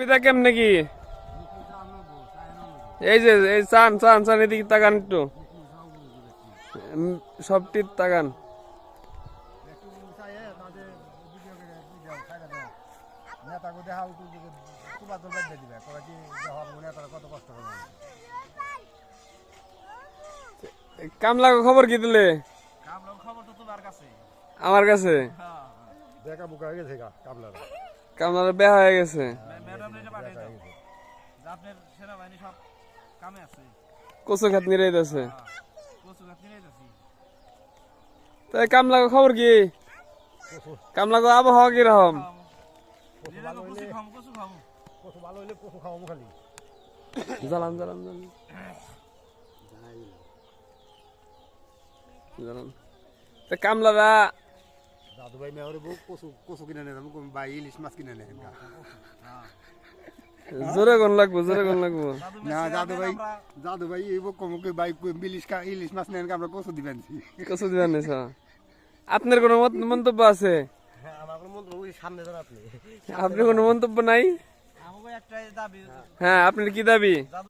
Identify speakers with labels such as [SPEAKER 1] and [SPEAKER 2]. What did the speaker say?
[SPEAKER 1] পিতা কেমনে কি এই যে এই চান চান চান এদিকে তাকান একটু সবটির তাকান কামলা খবর কি দিলে আমার কাছে কামলার বেয়া হয়ে গেছে কচু খাত নিরাইতেছে তাই কামলা খবর কি কামলা আবহাওয়া কিরকম জ্বালান জ্বালান জ্বালান কামলারা
[SPEAKER 2] দাদু ভাই মেয়র বউ কচু কিনে নেন ভাই ইলিশ মাছ কিনে নেন
[SPEAKER 1] জোরে কোন লাগবো
[SPEAKER 2] না দাদু ভাই এই কমকে ভাই ইলিশ মাছ নেন আমরা কচু দিবেন
[SPEAKER 1] আপনার কোনো মন্তব্য আছে আপনি কোনো মন্তব্য নাই হ্যাঁ আপনার কি দাবি